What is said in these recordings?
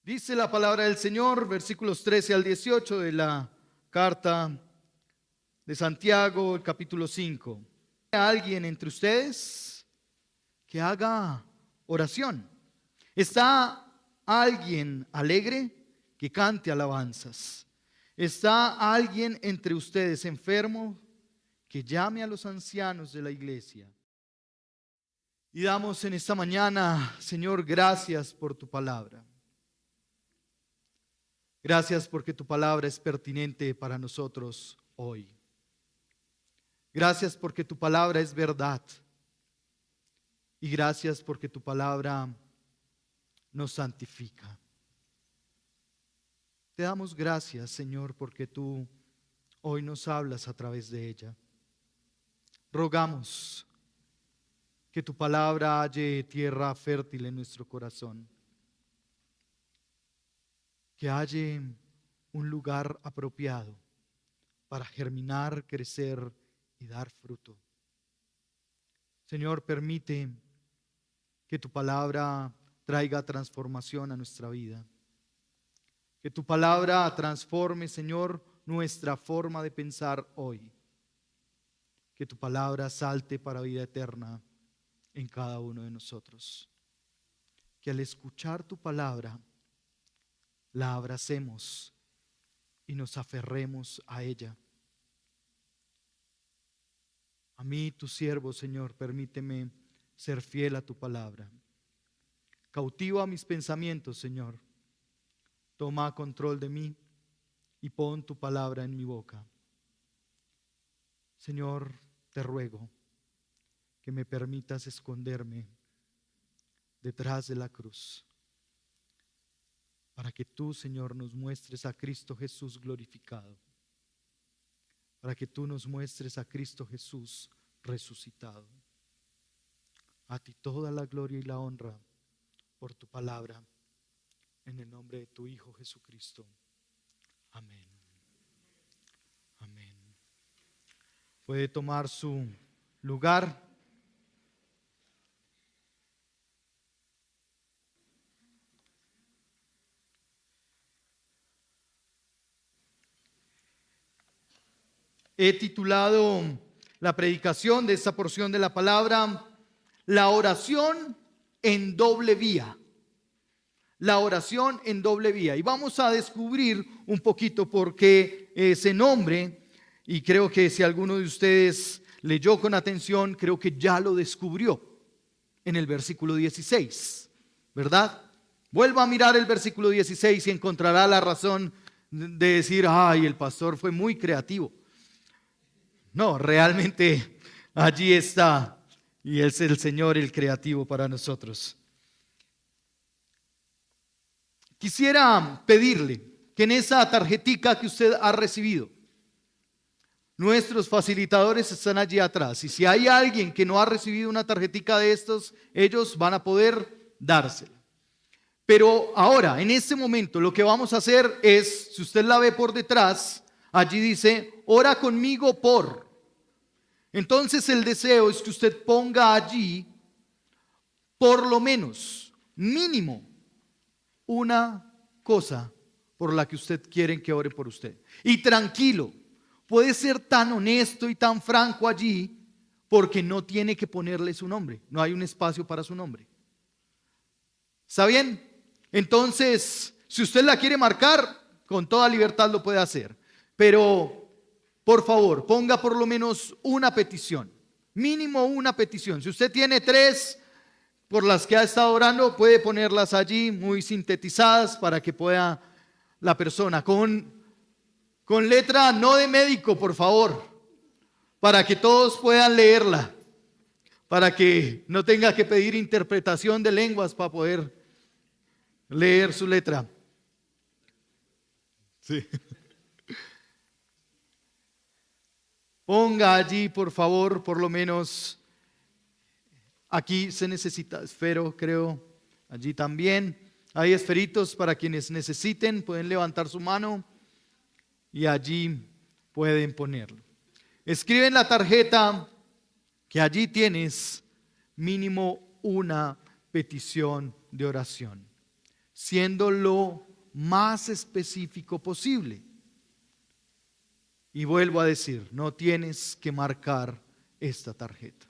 Dice la palabra del Señor, versículos 13 al 18 de la carta de Santiago, el capítulo 5. ¿Hay alguien entre ustedes que haga oración? ¿Está alguien alegre? Que cante alabanzas. ¿Está alguien entre ustedes enfermo? Que llame a los ancianos de la iglesia. Y damos en esta mañana, Señor, gracias por tu palabra. Gracias porque tu palabra es pertinente para nosotros hoy. Gracias porque tu palabra es verdad. Y gracias porque tu palabra nos santifica. Te damos gracias, Señor, porque tú hoy nos hablas a través de ella. Rogamos que tu palabra halle tierra fértil en nuestro corazón. Que halle un lugar apropiado para germinar, crecer y dar fruto. Señor, permite que tu palabra traiga transformación a nuestra vida. Que tu palabra transforme, Señor, nuestra forma de pensar hoy. Que tu palabra salte para vida eterna en cada uno de nosotros. Que al escuchar tu palabra, la abracemos y nos aferremos a ella. A mí, tu siervo, Señor, permíteme ser fiel a tu palabra. Cautiva mis pensamientos, Señor. Toma control de mí y pon tu palabra en mi boca. Señor, te ruego que me permitas esconderme detrás de la cruz, para que tú, Señor, nos muestres a Cristo Jesús glorificado, para que tú nos muestres a Cristo Jesús resucitado. A ti toda la gloria y la honra por tu palabra, en el nombre de tu Hijo Jesucristo. Amén. Amén. Puede tomar su lugar. He titulado la predicación de esta porción de la palabra, la oración en doble vía. La oración en doble vía. Y vamos a descubrir un poquito por qué ese nombre, y creo que si alguno de ustedes leyó con atención, creo que ya lo descubrió en el versículo 16, ¿verdad? Vuelva a mirar el versículo 16 y encontrará la razón de decir, ay, el pastor fue muy creativo. No, realmente allí está, y es el Señor el creativo para nosotros. Quisiera pedirle que en esa tarjetica que usted ha recibido, nuestros facilitadores están allí atrás, y si hay alguien que no ha recibido una tarjetica de estos, ellos van a poder dársela. Pero ahora, en este momento, lo que vamos a hacer es, si usted la ve por detrás, allí dice, ora conmigo por. Entonces el deseo es que usted ponga allí, por lo menos, mínimo, una cosa por la que usted quiere que ore por usted. Y tranquilo, puede ser tan honesto y tan franco allí, porque no tiene que ponerle su nombre. No hay un espacio para su nombre. ¿Está bien? Entonces, si usted la quiere marcar, con toda libertad lo puede hacer. Pero, por favor, ponga por lo menos una petición. Mínimo una petición. Si usted tiene 3 por las que ha estado orando, puede ponerlas allí muy sintetizadas para que pueda la persona. Con letra no de médico, por favor, para que todos puedan leerla. Para que no tenga que pedir interpretación de lenguas para poder leer su letra. Sí. Ponga allí, por favor, por lo menos, aquí se necesita esfero, creo, allí también. Hay esferitos para quienes necesiten, pueden levantar su mano y allí pueden ponerlo. Escribe en la tarjeta que allí tienes mínimo una petición de oración. siendo lo más específico posible. Y vuelvo a decir, no tienes que marcar esta tarjeta.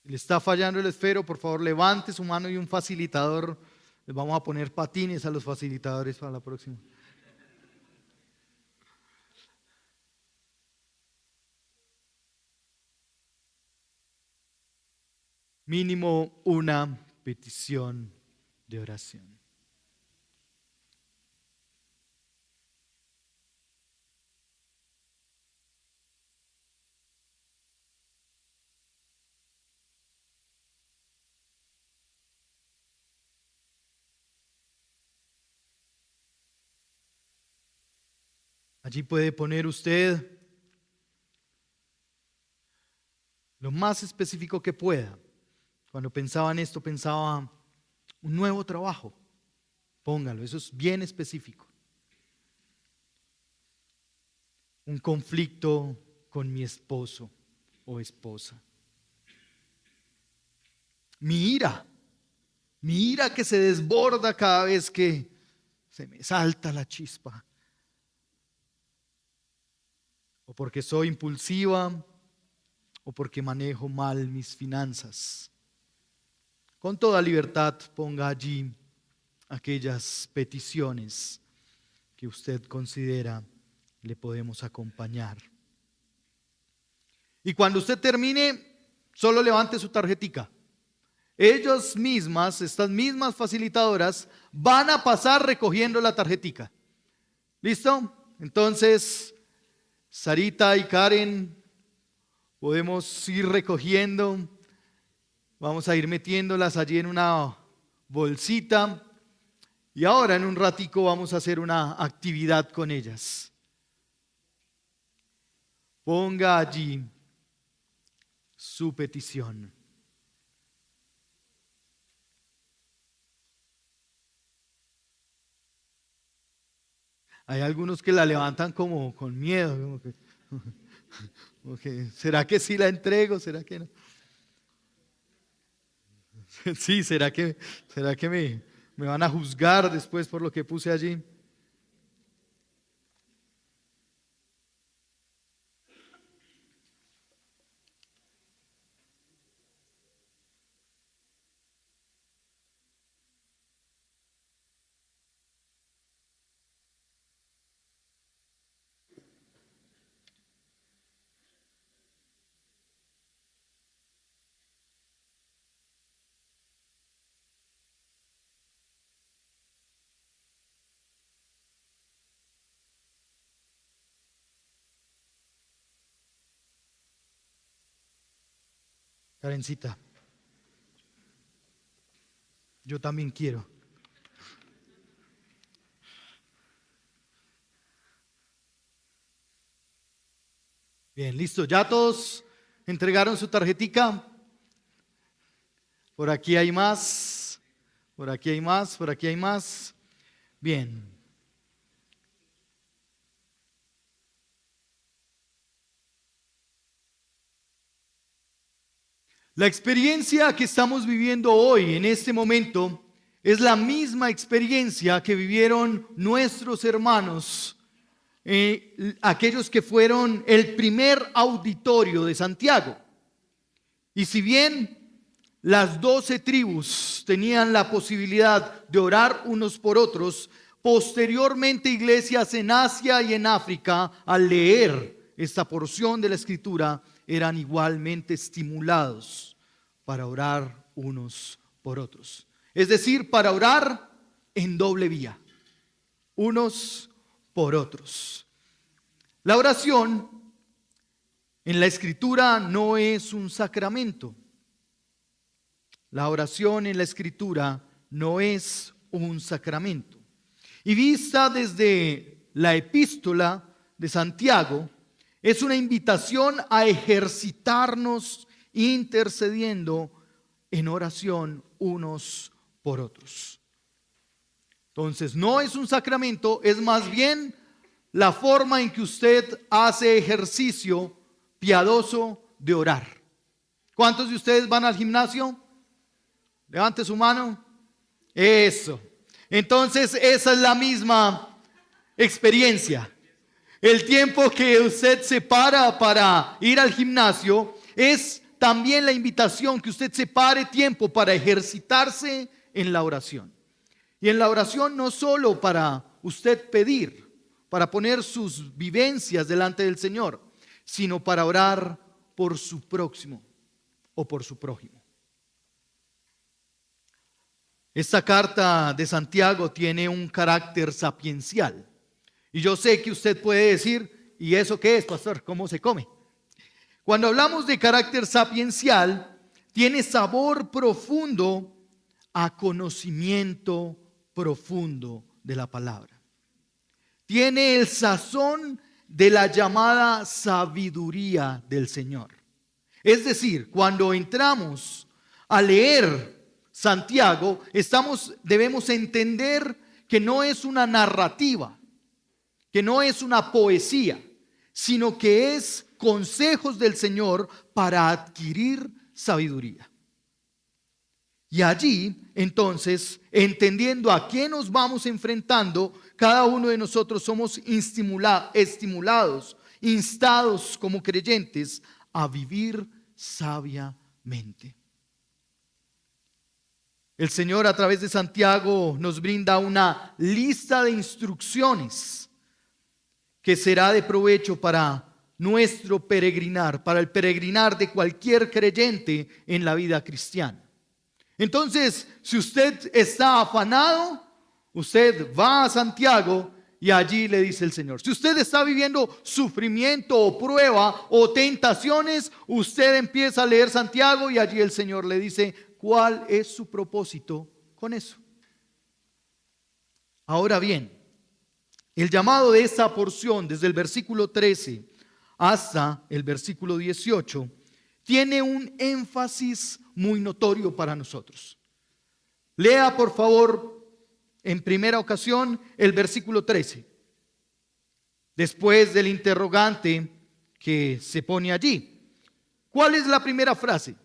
Le está fallando el esfero, por favor levante su mano y un facilitador. Les vamos a poner patines a los facilitadores para la próxima. Mínimo una petición de oración. Allí puede poner usted lo más específico que pueda. Cuando pensaba en esto, pensaba un nuevo trabajo. Póngalo, eso es bien específico. Un conflicto con mi esposo o esposa. Mi ira que se desborda cada vez que se me salta la chispa. O porque soy impulsiva, o porque manejo mal mis finanzas. Con toda libertad ponga allí aquellas peticiones que usted considera le podemos acompañar. Y cuando usted termine, solo levante su tarjetica. Ellas mismas, estas mismas facilitadoras, van a pasar recogiendo la tarjetica. ¿Listo? Entonces, Sarita y Karen, podemos ir recogiendo. Vamos a ir metiéndolas allí en una bolsita. Y ahora en un ratico vamos a hacer una actividad con ellas. Ponga allí su petición. Hay algunos que la levantan como con miedo. Como que, ¿será que sí la entrego? ¿Será que no? Sí, ¿será que me van a juzgar después por lo que puse allí? Karencita, yo también quiero. Bien, listo. ¿Ya todos entregaron su tarjetica? Por aquí hay más. Por aquí hay más. Por aquí hay más. Bien. La experiencia que estamos viviendo hoy, en este momento, es la misma experiencia que vivieron nuestros hermanos, aquellos que fueron el primer auditorio de Santiago. Y si bien las 12 tribus tenían la posibilidad de orar unos por otros, posteriormente iglesias en Asia y en África, al leer esta porción de la Escritura, eran igualmente estimulados para orar unos por otros. Es decir, para orar en doble vía, unos por otros. La oración en la Escritura no es un sacramento. La oración en la Escritura no es un sacramento. Y vista desde la epístola de Santiago, es una invitación a ejercitarnos intercediendo en oración unos por otros. Entonces, no es un sacramento, es más bien la forma en que usted hace ejercicio piadoso de orar. ¿Cuántos de ustedes van al gimnasio? Levante su mano. Eso. Entonces, esa es la misma experiencia. El tiempo que usted separa para ir al gimnasio es también la invitación que usted separe tiempo para ejercitarse en la oración. Y en la oración no solo para usted pedir, para poner sus vivencias delante del Señor, sino para orar por su próximo o por su prójimo. Esta carta de Santiago tiene un carácter sapiencial. Y yo sé que usted puede decir, ¿y eso qué es, pastor? ¿Cómo se come? Cuando hablamos de carácter sapiencial, tiene sabor profundo a conocimiento profundo de la palabra. Tiene el sazón de la llamada sabiduría del Señor. Es decir, cuando entramos a leer Santiago, debemos entender que no es una narrativa, que no es una poesía, sino que es consejos del Señor para adquirir sabiduría. Y allí, entonces, entendiendo a qué nos vamos enfrentando, cada uno de nosotros somos estimulados, instados como creyentes a vivir sabiamente. El Señor a través de Santiago nos brinda una lista de instrucciones que será de provecho para nuestro peregrinar, para el peregrinar de cualquier creyente en la vida cristiana. Entonces, si usted está afanado, usted va a Santiago y allí le dice el Señor. Si usted está viviendo sufrimiento o prueba o tentaciones, usted empieza a leer Santiago y allí el Señor le dice cuál es su propósito con eso. Ahora bien, el llamado de esta porción desde el versículo 13 hasta el versículo 18 tiene un énfasis muy notorio para nosotros. Lea por favor en primera ocasión el versículo 13. Después del interrogante que se pone allí. ¿Cuál es la primera frase?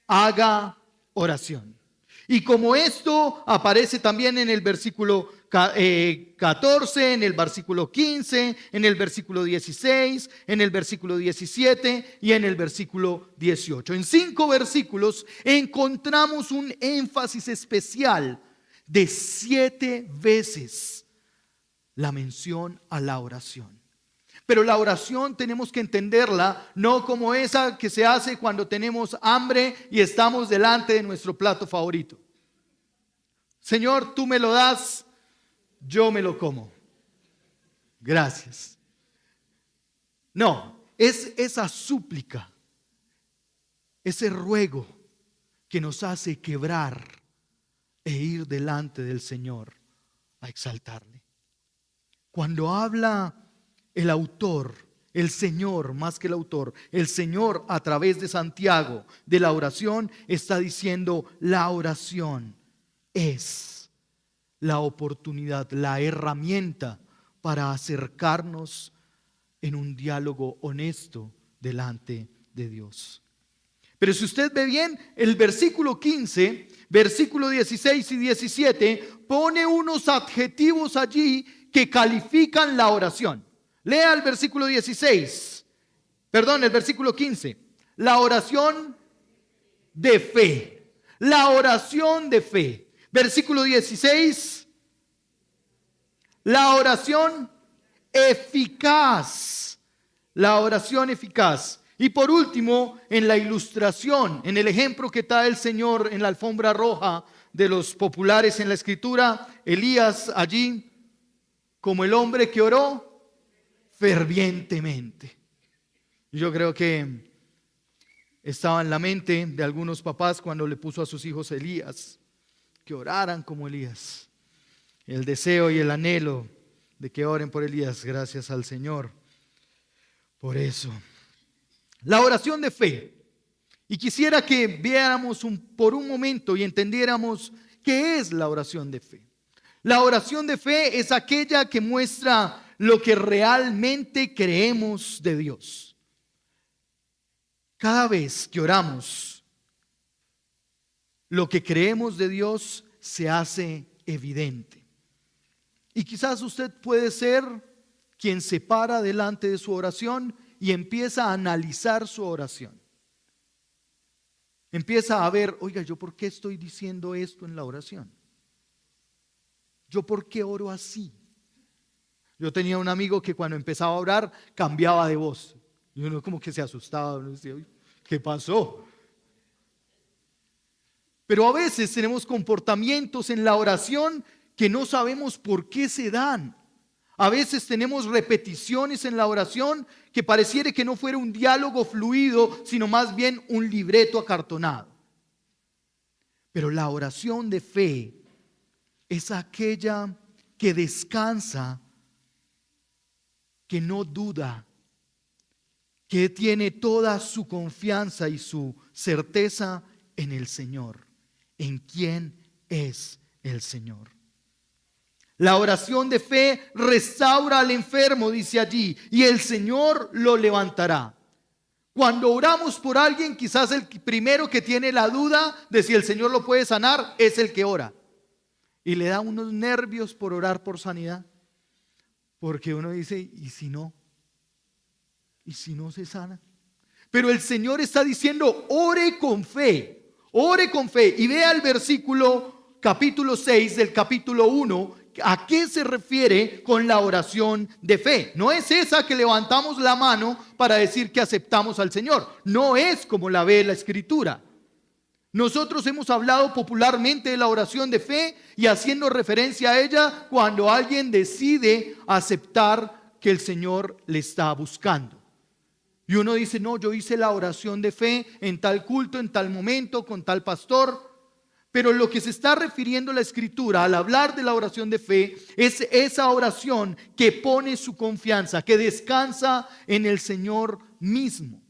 Haga oración. Y como esto aparece también en el versículo 14, en el versículo 15, en el versículo 16, en el versículo 17 y en el versículo 18. En 5 versículos encontramos un énfasis especial de 7 veces la mención a la oración. Pero la oración tenemos que entenderla no como esa que se hace cuando tenemos hambre y estamos delante de nuestro plato favorito. Señor, tú me lo das, yo me lo como. Gracias. No, es esa súplica, ese ruego que nos hace quebrar e ir delante del Señor a exaltarle. Cuando habla el autor, el Señor, más que el autor, el Señor a través de Santiago, de la oración, está diciendo: la oración es la oportunidad, la herramienta para acercarnos en un diálogo honesto delante de Dios. Pero si usted ve bien, el versículo 15, versículo 16 y 17 pone unos adjetivos allí que califican la oración. Lea el versículo 16, perdón, el versículo 15. La oración de fe. La oración de fe. Versículo 16. La oración eficaz. La oración eficaz. Y por último, en la ilustración, en el ejemplo que da el Señor en la alfombra roja de los populares en la Escritura, Elías allí como el hombre que oró fervientemente. Yo creo que estaba en la mente de algunos papás cuando le puso a sus hijos Elías, que oraran como Elías. El deseo y el anhelo de que oren por Elías, gracias al Señor por eso. La oración de fe. Y quisiera que viéramos por un momento y entendiéramos qué es la oración de fe. La oración de fe es aquella que muestra lo que realmente creemos de Dios. Cada vez que oramos, lo que creemos de Dios se hace evidente. Y quizás usted puede ser quien se para delante de su oración y empieza a analizar su oración. Empieza a ver, oiga, ¿yo por qué estoy diciendo esto en la oración? ¿Yo por qué oro así? Yo tenía un amigo que cuando empezaba a orar cambiaba de voz. Y uno como que se asustaba, uno decía, ¿qué pasó? Pero a veces tenemos comportamientos en la oración que no sabemos por qué se dan. A veces tenemos repeticiones en la oración que pareciera que no fuera un diálogo fluido, sino más bien un libreto acartonado. Pero la oración de fe es aquella que descansa, que no duda, que tiene toda su confianza y su certeza en el Señor, en quién es el Señor. La oración de fe restaura al enfermo, dice allí, y el Señor lo levantará. Cuando oramos por alguien, quizás el primero que tiene la duda de si el Señor lo puede sanar es el que ora. Y le da unos nervios por orar por sanidad. Porque uno dice, ¿y si no? ¿Y si no se sana? Pero el Señor está diciendo, ore con fe. Ore con fe. Y vea el versículo capítulo 6 del capítulo 1. ¿A qué se refiere con la oración de fe? No es esa que levantamos la mano para decir que aceptamos al Señor. No es como la ve la Escritura. Nosotros hemos hablado popularmente de la oración de fe y haciendo referencia a ella cuando alguien decide aceptar que el Señor le está buscando. Y uno dice, no, yo hice la oración de fe en tal culto, en tal momento, con tal pastor. Pero lo que se está refiriendo la Escritura al hablar de la oración de fe es esa oración que pone su confianza, que descansa en el Señor mismo.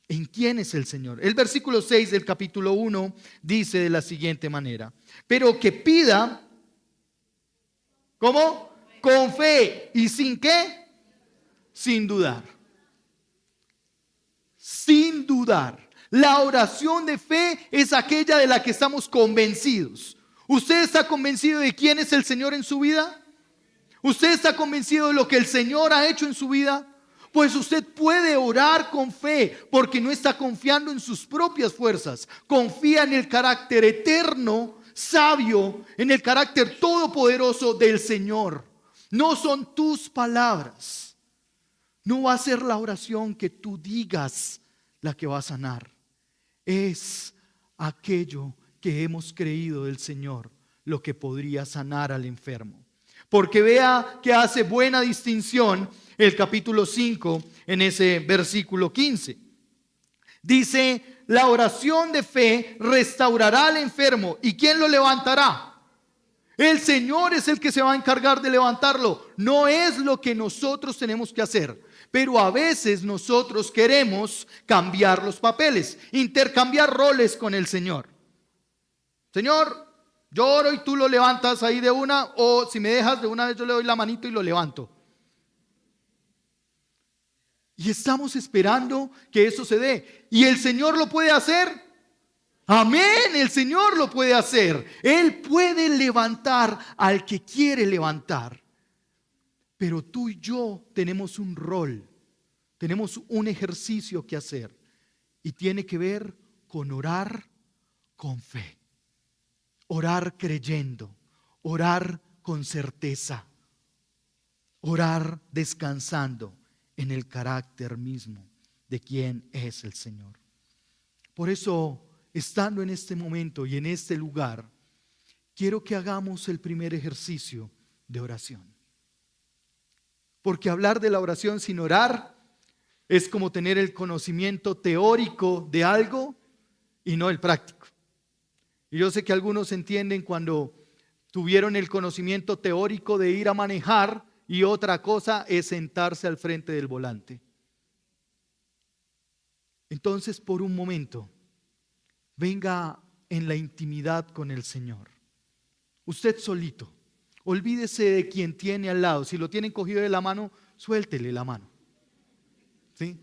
¿En quién es el Señor? El versículo 6 del capítulo 1 dice de la siguiente manera: pero que pida, ¿cómo? Con fe. ¿Y sin qué? Sin dudar. Sin dudar. La oración de fe es aquella de la que estamos convencidos. ¿Usted está convencido de quién es el Señor en su vida? ¿Usted está convencido de lo que el Señor ha hecho en su vida? Pues usted puede orar con fe porque no está confiando en sus propias fuerzas. Confía en el carácter eterno, sabio, en el carácter todopoderoso del Señor. No son tus palabras. No va a ser la oración que tú digas la que va a sanar. Es aquello que hemos creído del Señor lo que podría sanar al enfermo. Porque vea que hace buena distinción el capítulo 5 en ese versículo 15. Dice, la oración de fe restaurará al enfermo. ¿Y quién lo levantará? El Señor es el que se va a encargar de levantarlo. No es lo que nosotros tenemos que hacer. Pero a veces nosotros queremos cambiar los papeles, intercambiar roles con el Señor. Señor, yo oro y tú lo levantas ahí de una, o si me dejas de una vez yo le doy la manito y lo levanto. Y estamos esperando que eso se dé. ¿Y el Señor lo puede hacer? Amén, el Señor lo puede hacer. Él puede levantar al que quiere levantar. Pero tú y yo tenemos un rol, tenemos un ejercicio que hacer y tiene que ver con orar con fe, orar creyendo, orar con certeza, orar descansando en el carácter mismo de quién es el Señor. Por eso, estando en este momento y en este lugar, quiero que hagamos el primer ejercicio de oración. Porque hablar de la oración sin orar Es como tener el conocimiento teórico de algo y no el práctico. Y yo sé que algunos entienden cuando tuvieron el conocimiento teórico de ir a manejar y otra cosa es sentarse al frente del volante. Entonces, por un momento, venga en la intimidad con el Señor. Usted solito. Olvídese de quien tiene al lado. Si lo tienen cogido de la mano, suéltele la mano. ¿Sí?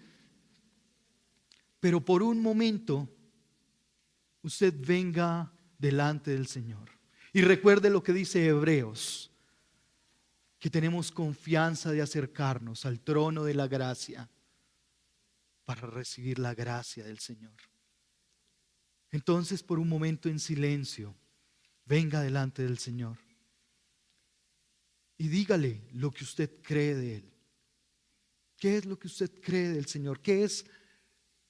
Pero por un momento, usted venga delante del Señor. Y recuerde lo que dice Hebreos, que tenemos confianza de acercarnos al trono de la gracia para recibir la gracia del Señor. Entonces, por un momento en silencio, venga delante del Señor y dígale lo que usted cree de Él. ¿Qué es lo que usted cree del Señor? ¿Qué es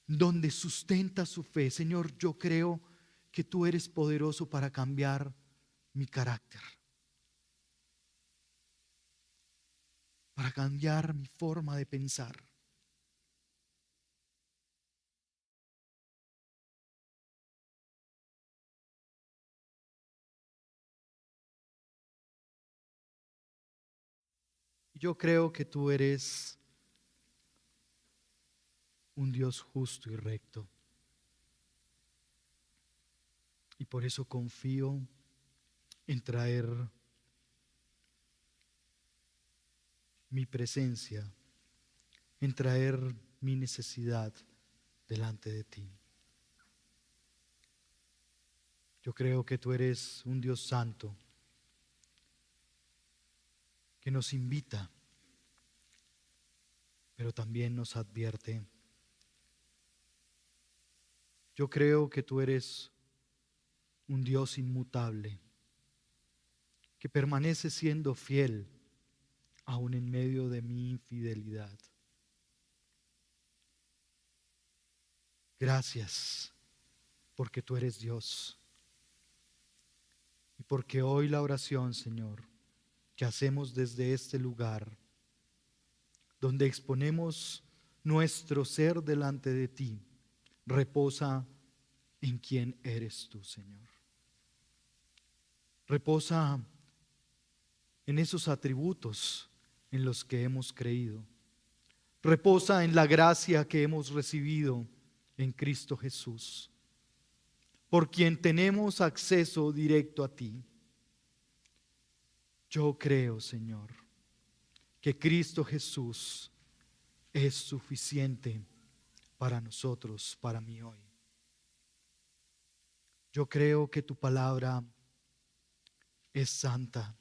donde sustenta su fe? Señor, yo creo que tú eres poderoso para cambiar mi carácter, para cambiar mi forma de pensar. Yo creo que tú eres un Dios justo y recto. Y por eso confío en traer mi presencia, en traer mi necesidad delante de ti. Yo creo que tú eres un Dios santo que nos invita, pero también nos advierte. Yo creo que tú eres un Dios inmutable, que permanece siendo fiel aún en medio de mi infidelidad. Gracias porque tú eres Dios y porque hoy la oración, Señor, que hacemos desde este lugar, donde exponemos nuestro ser delante de ti, reposa en quién eres tú, Señor. Reposa en esos atributos en los que hemos creído. Reposa en la gracia que hemos recibido en Cristo Jesús, por quien tenemos acceso directo a ti. Yo creo, Señor, que Cristo Jesús es suficiente para nosotros, para mí hoy. Yo creo que tu palabra es santa,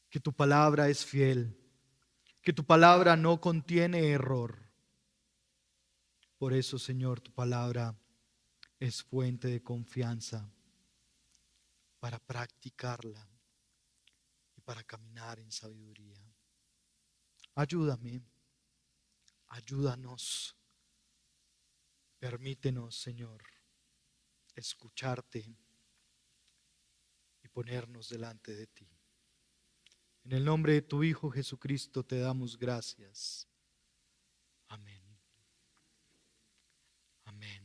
que tu palabra es fiel, que tu palabra no contiene error. Por eso, Señor, tu palabra es fuente de confianza para practicarla y para caminar en sabiduría. Ayúdame, ayúdanos, permítenos, Señor, escucharte y ponernos delante de ti. En el nombre de tu Hijo Jesucristo te damos gracias. Amén. Amén.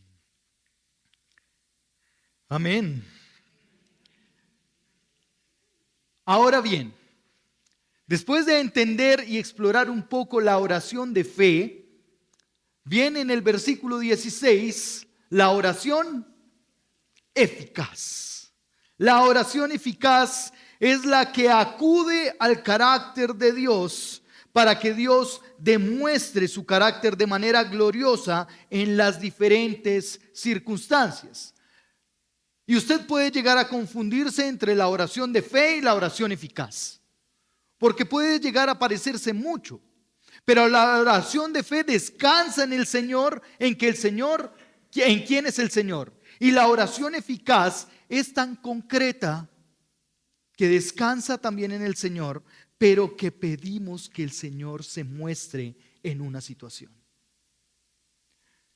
Amén. Ahora bien, después de entender y explorar un poco la oración de fe, viene en el versículo 16 la oración eficaz. La oración eficaz es la que acude al carácter de Dios para que Dios demuestre su carácter de manera gloriosa en las diferentes circunstancias. Y usted puede llegar a confundirse entre la oración de fe y la oración eficaz, porque puede llegar a parecerse mucho, pero la oración de fe descansa en el Señor, en quién es el Señor. Y la oración eficaz es tan concreta que descansa también en el Señor, pero que pedimos que el Señor se muestre en una situación.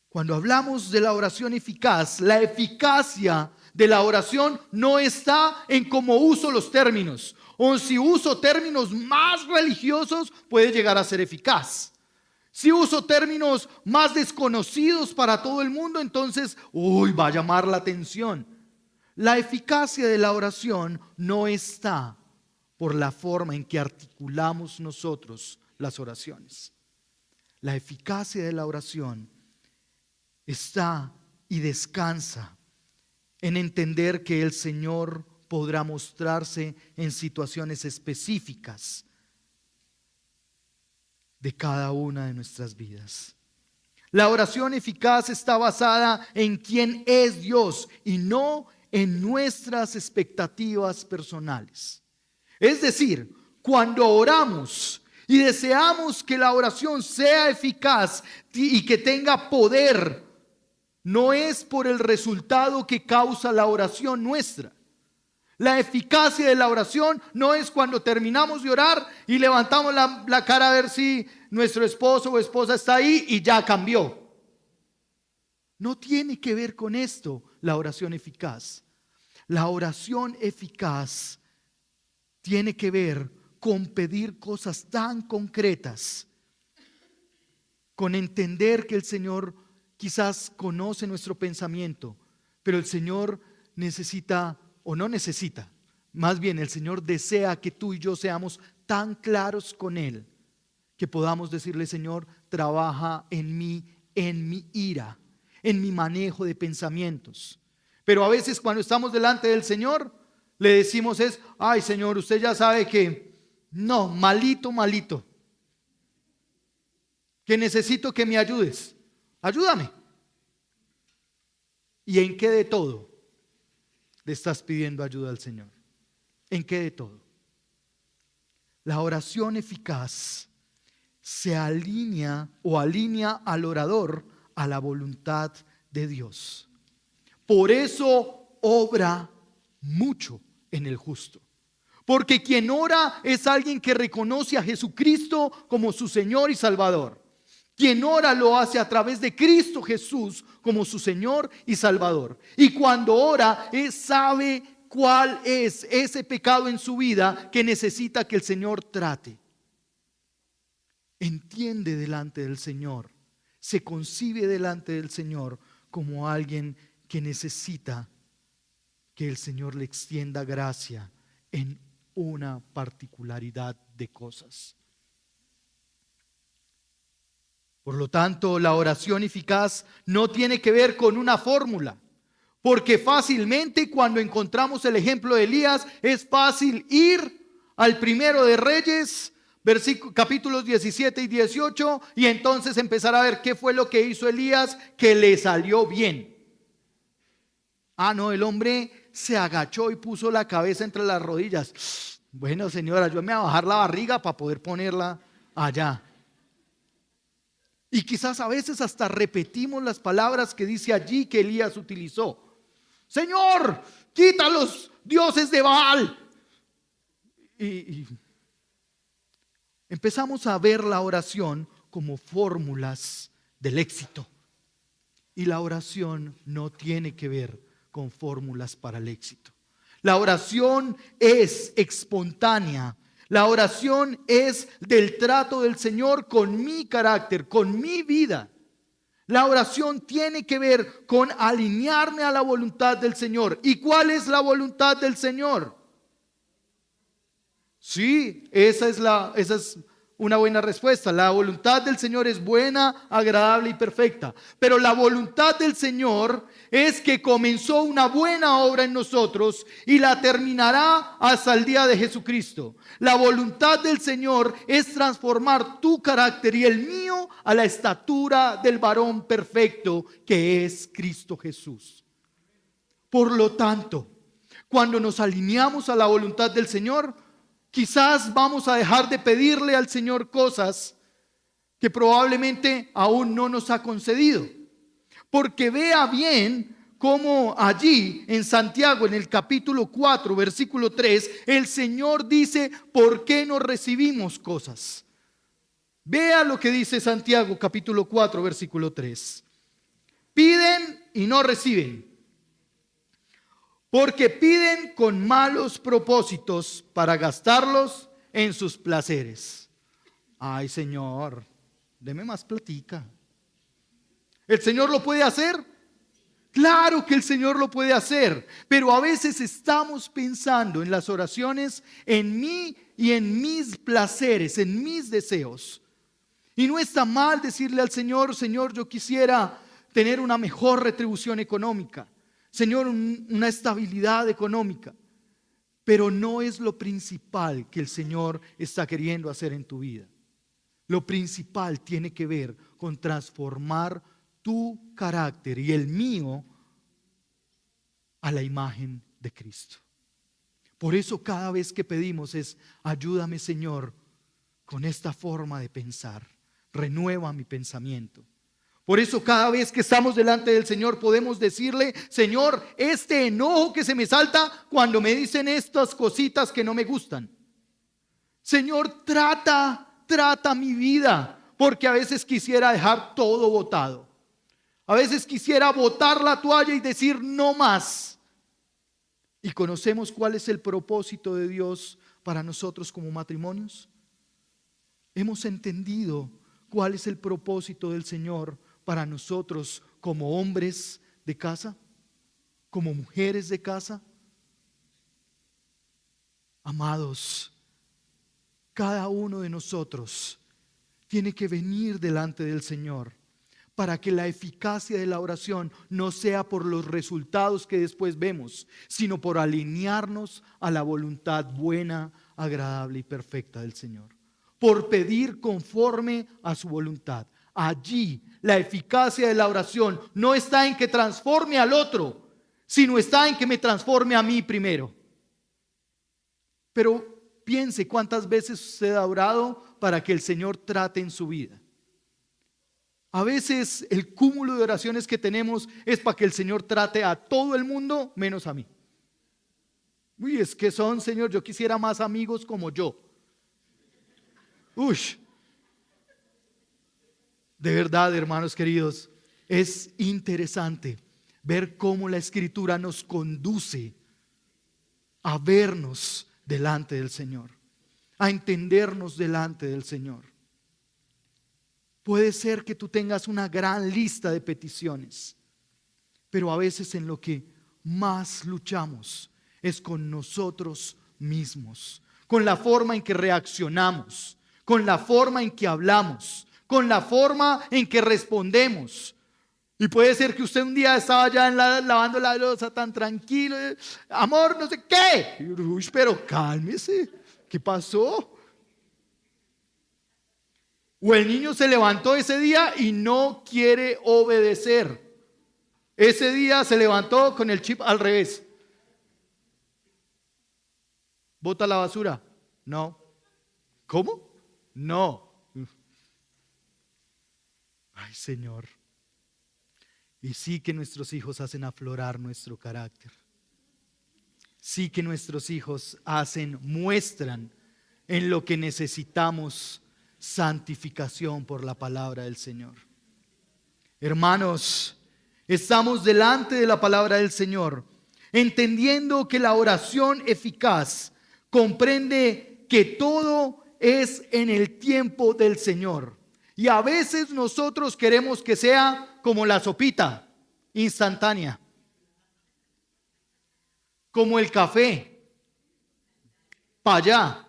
Cuando hablamos de la oración eficaz, la eficacia de la oración no está en cómo uso los términos, o si uso términos más religiosos puede llegar a ser eficaz. Si uso términos más desconocidos para todo el mundo, entonces, va a llamar la atención. La eficacia de la oración no está por la forma en que articulamos nosotros las oraciones. La eficacia de la oración está y descansa en entender que el Señor podrá mostrarse en situaciones específicas de cada una de nuestras vidas. La oración eficaz está basada en quién es Dios y no en nuestras expectativas personales. Es decir, cuando oramos y deseamos que la oración sea eficaz y que tenga poder, no es por el resultado que causa la oración nuestra. La eficacia de la oración no es cuando terminamos de orar y levantamos la cara a ver si nuestro esposo o esposa está ahí y ya cambió. No tiene que ver con esto la oración eficaz. La oración eficaz tiene que ver con pedir cosas tan concretas, con entender que el Señor quizás conoce nuestro pensamiento, pero el Señor necesita o no necesita, más bien el Señor desea que tú y yo seamos tan claros con Él que podamos decirle: Señor, trabaja en mí, en mi ira, en mi manejo de pensamientos. Pero a veces cuando estamos delante del Señor le decimos ay Señor, usted ya sabe que no, malito, que necesito que me ayudes, ayúdame. ¿Y en qué de todo le estás pidiendo ayuda al Señor? ¿En qué de todo? La oración eficaz se alinea al orador a la voluntad de Dios. Por eso obra mucho en el justo. Porque quien ora es alguien que reconoce a Jesucristo como su Señor y Salvador. Quien ora lo hace a través de Cristo Jesús como su Señor y Salvador. Y cuando ora, sabe cuál es ese pecado en su vida que necesita que el Señor trate. Entiende delante del Señor, se concibe delante del Señor como alguien que necesita que el Señor le extienda gracia en una particularidad de cosas. Por lo tanto, la oración eficaz no tiene que ver con una fórmula, porque fácilmente cuando encontramos el ejemplo de Elías, es fácil ir al Primero de Reyes, capítulos 17 y 18, y entonces empezar a ver qué fue lo que hizo Elías que le salió bien. No, el hombre se agachó y puso la cabeza entre las rodillas. Bueno, señora, yo me voy a bajar la barriga para poder ponerla allá. Y quizás a veces hasta repetimos las palabras que dice allí que Elías utilizó. Señor, quita los dioses de Baal. Y empezamos a ver la oración como fórmulas del éxito. Y la oración no tiene que ver con fórmulas para el éxito. La oración es espontánea. La oración es del trato del Señor con mi carácter, con mi vida. La oración tiene que ver con alinearme a la voluntad del Señor. ¿Y cuál es la voluntad del Señor? Sí, esa es una buena respuesta. La voluntad del Señor es buena, agradable y perfecta. Pero la voluntad del Señor es que comenzó una buena obra en nosotros y la terminará hasta el día de Jesucristo. La voluntad del Señor es transformar tu carácter y el mío a la estatura del varón perfecto que es Cristo Jesús. Por lo tanto, cuando nos alineamos a la voluntad del Señor, quizás vamos a dejar de pedirle al Señor cosas que probablemente aún no nos ha concedido. Porque vea bien cómo allí en Santiago, en el capítulo 4, versículo 3, el Señor dice: ¿por qué no recibimos cosas? Vea lo que dice Santiago, capítulo 4, versículo 3. Piden y no reciben, porque piden con malos propósitos para gastarlos en sus placeres. Ay, Señor, deme más platica. ¿El Señor lo puede hacer? Claro que el Señor lo puede hacer, pero a veces estamos pensando en las oraciones, en mí y en mis placeres, en mis deseos. Y no está mal decirle al Señor: Señor, yo quisiera tener una mejor retribución económica, Señor, una estabilidad económica. Pero no es lo principal que el Señor está queriendo hacer en tu vida. Lo principal tiene que ver con transformar tu carácter y el mío a la imagen de Cristo. Por eso cada vez que pedimos es: ayúdame, Señor, con esta forma de pensar, renueva mi pensamiento. Por eso cada vez que estamos delante del Señor podemos decirle: Señor, este enojo que se me salta cuando me dicen estas cositas que no me gustan, Señor, trata mi vida, porque a veces quisiera dejar todo botado. A veces quisiera botar la toalla y decir no más. ¿Y conocemos cuál es el propósito de Dios para nosotros como matrimonios? ¿Hemos entendido cuál es el propósito del Señor para nosotros como hombres de casa, como mujeres de casa? Amados, cada uno de nosotros tiene que venir delante del Señor para que la eficacia de la oración no sea por los resultados que después vemos, sino por alinearnos a la voluntad buena, agradable y perfecta del Señor. Por pedir conforme a su voluntad. Allí la eficacia de la oración no está en que transforme al otro, sino está en que me transforme a mí primero. Pero piense cuántas veces usted ha orado para que el Señor trate en su vida. A veces el cúmulo de oraciones que tenemos es para que el Señor trate a todo el mundo menos a mí. Uy, es que son, Señor, yo quisiera más amigos como yo. Uy, de verdad, hermanos queridos, es interesante ver cómo la Escritura nos conduce a vernos delante del Señor, a entendernos delante del Señor. Puede ser que tú tengas una gran lista de peticiones, pero a veces en lo que más luchamos es con nosotros mismos, con la forma en que reaccionamos, con la forma en que hablamos, con la forma en que respondemos. Y puede ser que usted un día estaba ya lavando la loza tan tranquilo, amor, no sé qué. Uy, pero cálmese, ¿qué pasó? O el niño se levantó ese día y no quiere obedecer. Ese día se levantó con el chip al revés. ¿Bota la basura? No. ¿Cómo? No. Ay, Señor. Y sí que nuestros hijos hacen aflorar nuestro carácter. Sí que nuestros hijos muestran en lo que necesitamos santificación por la palabra del Señor. Hermanos, estamos delante de la palabra del Señor, entendiendo que la oración eficaz comprende que todo es en el tiempo del Señor. Y a veces nosotros queremos que sea como la sopita, instantánea, como el café, para allá.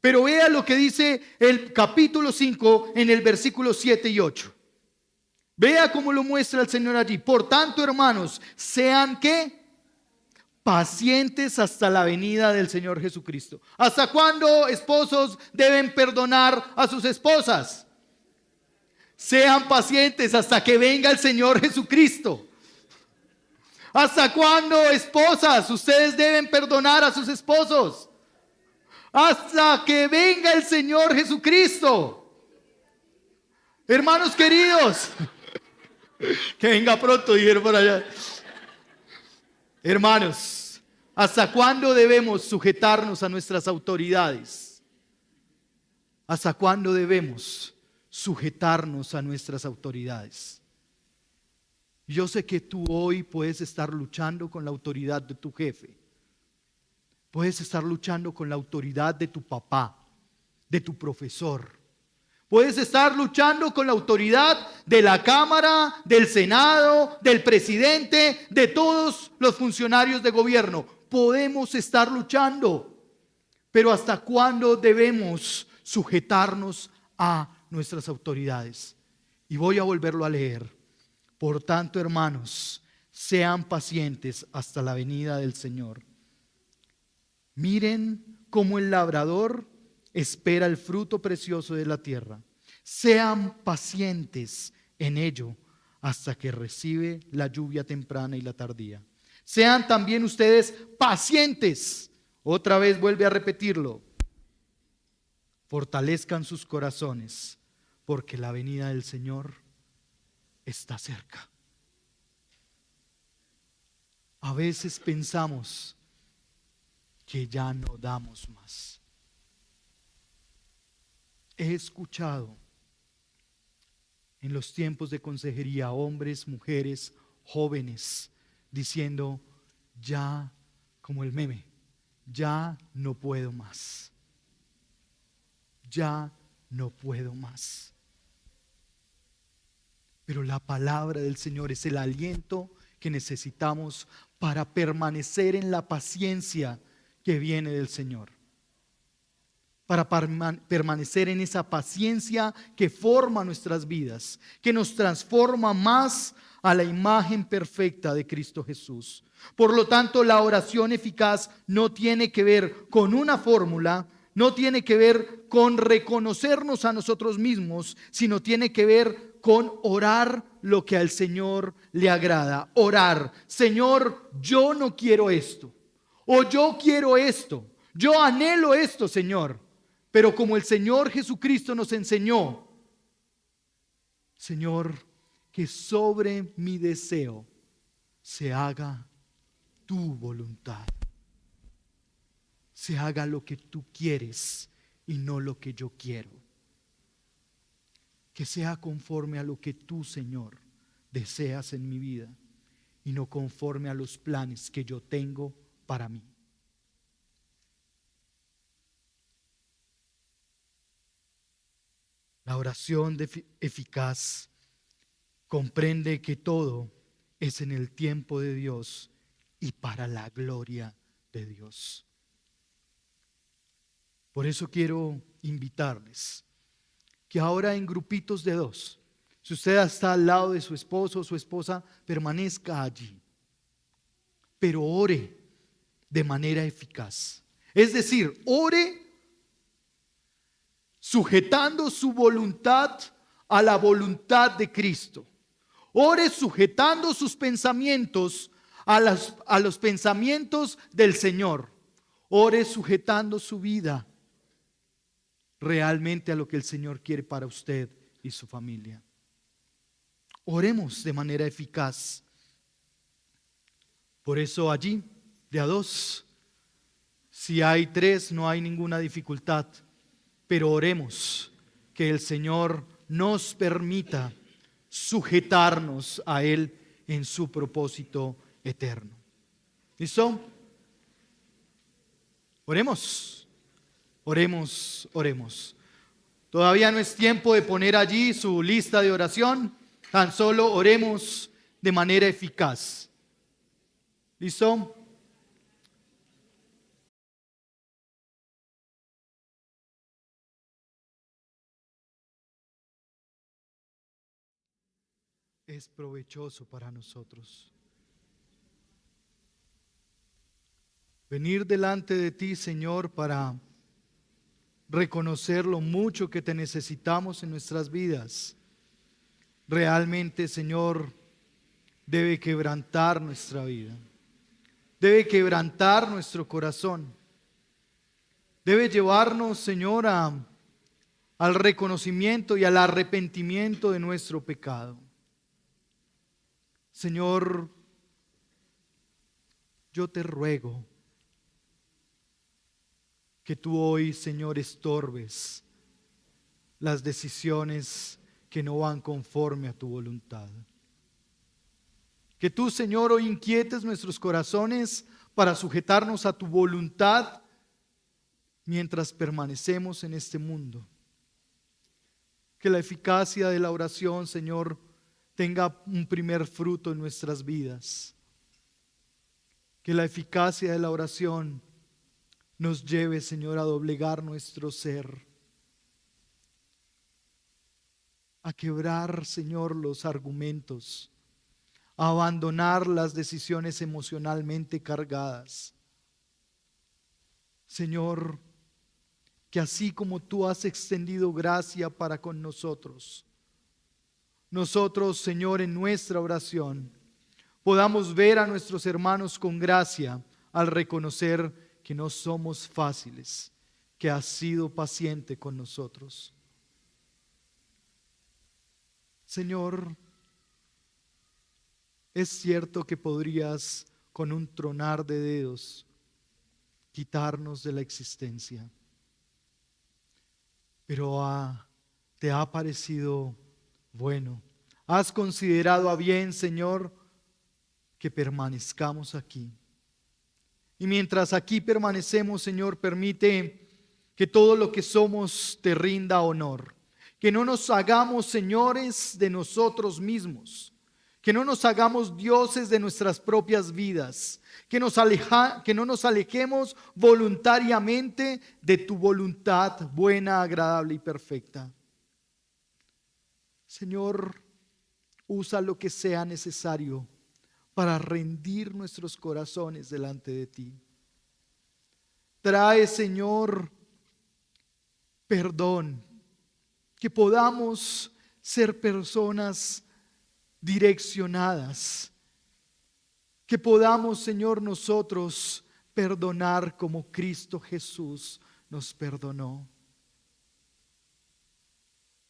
Pero vea lo que dice el capítulo 5 en el versículo 7 y 8. Vea cómo lo muestra el Señor allí. Por tanto, hermanos, sean ¿qué? Pacientes hasta la venida del Señor Jesucristo. ¿Hasta cuándo, esposos, deben perdonar a sus esposas? Sean pacientes hasta que venga el Señor Jesucristo. ¿Hasta cuándo, esposas, ustedes deben perdonar a sus esposos? Hasta que venga el Señor Jesucristo. Hermanos queridos, que venga pronto, dijeron por allá. Hermanos, ¿hasta cuándo debemos sujetarnos a nuestras autoridades? ¿Hasta cuándo debemos sujetarnos a nuestras autoridades? Yo sé que tú hoy puedes estar luchando con la autoridad de tu jefe. Puedes estar luchando con la autoridad de tu papá, de tu profesor. Puedes estar luchando con la autoridad de la Cámara, del Senado, del presidente, de todos los funcionarios de gobierno. Podemos estar luchando. Pero ¿hasta cuándo debemos sujetarnos a nuestras autoridades? Y voy a volverlo a leer. Por tanto, hermanos, sean pacientes hasta la venida del Señor. Miren cómo el labrador espera el fruto precioso de la tierra. Sean pacientes en ello hasta que recibe la lluvia temprana y la tardía. Sean también ustedes pacientes. Otra vez vuelve a repetirlo. Fortalezcan sus corazones, porque la venida del Señor está cerca. A veces pensamos que ya no damos más. He escuchado en los tiempos de consejería hombres, mujeres, jóvenes diciendo, ya, como el meme, ya no puedo más. Ya no puedo más. Pero la palabra del Señor es el aliento que necesitamos para permanecer en la paciencia que viene del Señor. Para permanecer en esa paciencia que forma nuestras vidas, que nos transforma más a la imagen perfecta de Cristo Jesús. Por lo tanto, la oración eficaz no tiene que ver con una fórmula, no tiene que ver con reconocernos a nosotros mismos, sino tiene que ver con orar lo que al Señor le agrada. Orar, Señor, yo no quiero esto, o yo quiero esto, yo anhelo esto, Señor. Pero como el Señor Jesucristo nos enseñó, Señor, que sobre mi deseo se haga tu voluntad. Se haga lo que tú quieres y no lo que yo quiero. Que sea conforme a lo que tú, Señor, deseas en mi vida y no conforme a los planes que yo tengo para mí. La oración eficaz comprende que todo es en el tiempo de Dios y para la gloria de Dios. Por eso quiero invitarles que ahora en grupitos de dos, si usted está al lado de su esposo o su esposa, permanezca allí, pero ore de manera eficaz. Es decir, ore sujetando su voluntad a la voluntad de Cristo. Ore sujetando sus pensamientos a los pensamientos del Señor. Ore sujetando su vida realmente a lo que el Señor quiere para usted y su familia. Oremos de manera eficaz. Por eso allí, de a dos, si hay tres, no hay ninguna dificultad. Pero oremos que el Señor nos permita sujetarnos a Él en su propósito eterno. ¿Listo? Oremos, oremos, oremos. Todavía no es tiempo de poner allí su lista de oración, tan solo oremos de manera eficaz. ¿Listo? Es provechoso para nosotros venir delante de ti, Señor, para reconocer lo mucho que te necesitamos en nuestras vidas. Realmente, Señor, debe quebrantar nuestra vida, debe quebrantar nuestro corazón, debe llevarnos, Señor, al reconocimiento y al arrepentimiento de nuestro pecado. Señor, yo te ruego que tú hoy, Señor, estorbes las decisiones que no van conforme a tu voluntad. Que tú, Señor, hoy inquietes nuestros corazones para sujetarnos a tu voluntad mientras permanecemos en este mundo. Que la eficacia de la oración, Señor, tenga un primer fruto en nuestras vidas. Que la eficacia de la oración nos lleve, Señor, a doblegar nuestro ser. A quebrar, Señor, los argumentos. A abandonar las decisiones emocionalmente cargadas. Señor, que así como tú has extendido gracia para con nosotros, nosotros, Señor, en nuestra oración, podamos ver a nuestros hermanos con gracia al reconocer que no somos fáciles, que has sido paciente con nosotros. Señor, es cierto que podrías con un tronar de dedos quitarnos de la existencia, pero te ha parecido bueno. Has considerado a bien, Señor, que permanezcamos aquí. Y mientras aquí permanecemos, Señor, permite que todo lo que somos te rinda honor. Que no nos hagamos señores de nosotros mismos. Que no nos hagamos dioses de nuestras propias vidas. Que no nos alejemos voluntariamente de tu voluntad buena, agradable y perfecta. Señor, usa lo que sea necesario para rendir nuestros corazones delante de ti. Trae, Señor, perdón, que podamos ser personas direccionadas, que podamos, Señor, nosotros perdonar como Cristo Jesús nos perdonó.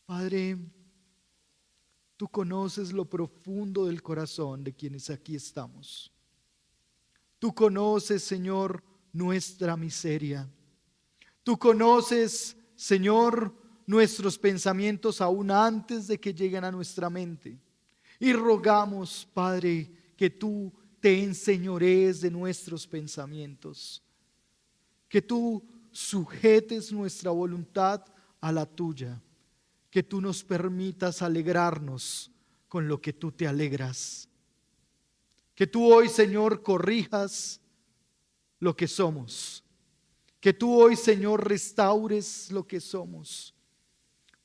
Padre, tú conoces lo profundo del corazón de quienes aquí estamos. Tú conoces, Señor, nuestra miseria. Tú conoces, Señor, nuestros pensamientos aún antes de que lleguen a nuestra mente. Y rogamos, Padre, que tú te enseñorees de nuestros pensamientos. Que tú sujetes nuestra voluntad a la tuya. Que tú nos permitas alegrarnos con lo que tú te alegras. Que tú hoy, Señor, corrijas lo que somos. Que tú hoy, Señor, restaures lo que somos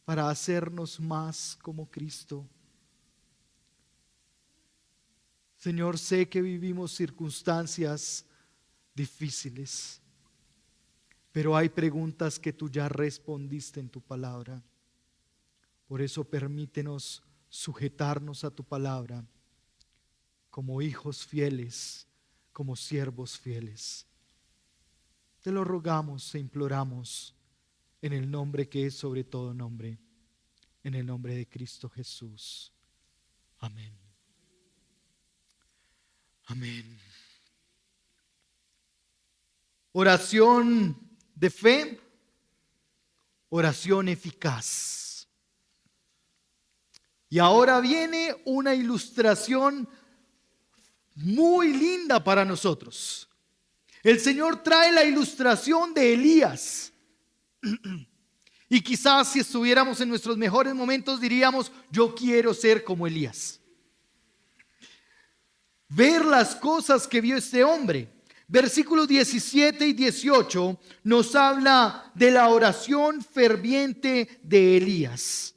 para hacernos más como Cristo. Señor, sé que vivimos circunstancias difíciles, pero hay preguntas que tú ya respondiste en tu palabra. Por eso permítenos sujetarnos a tu palabra como hijos fieles, como siervos fieles. Te lo rogamos e imploramos en el nombre que es sobre todo nombre, en el nombre de Cristo Jesús. Amén. Amén. Oración de fe, oración eficaz. Y ahora viene una ilustración muy linda para nosotros. El Señor trae la ilustración de Elías. Y quizás si estuviéramos en nuestros mejores momentos diríamos, yo quiero ser como Elías. Ver las cosas que vio este hombre. Versículos 17 y 18 nos habla de la oración ferviente de Elías.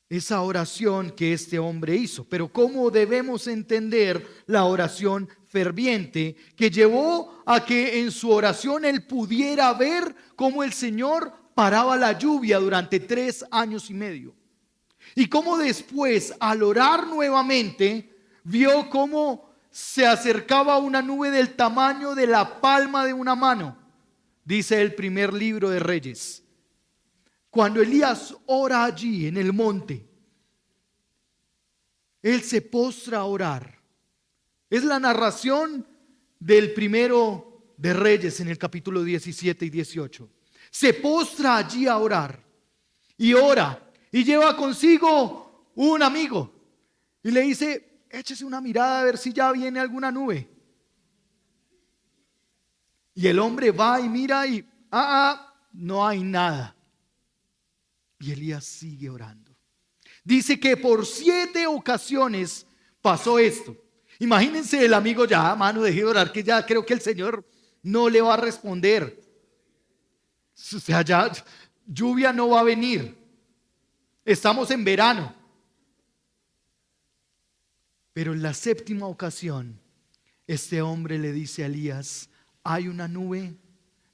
Esa oración que este hombre hizo. Pero ¿cómo debemos entender la oración ferviente que llevó a que en su oración él pudiera ver cómo el Señor paraba la lluvia durante 3 años y medio? Y cómo después, al orar nuevamente, vio cómo se acercaba una nube del tamaño de la palma de una mano, dice el primer libro de Reyes. Cuando Elías ora allí en el monte, él se postra a orar. Es la narración del primero de Reyes en el capítulo 17 y 18. Se postra allí a orar y ora y lleva consigo un amigo y le dice, échese una mirada a ver si ya viene alguna nube. Y el hombre va y mira y no hay nada. Y Elías sigue orando. Dice que por 7 ocasiones pasó esto. Imagínense el amigo ya, mano, deje de orar, que ya creo que el Señor no le va a responder. O sea, ya lluvia no va a venir. Estamos en verano. Pero en la 7ª ocasión, este hombre le dice a Elías: hay una nube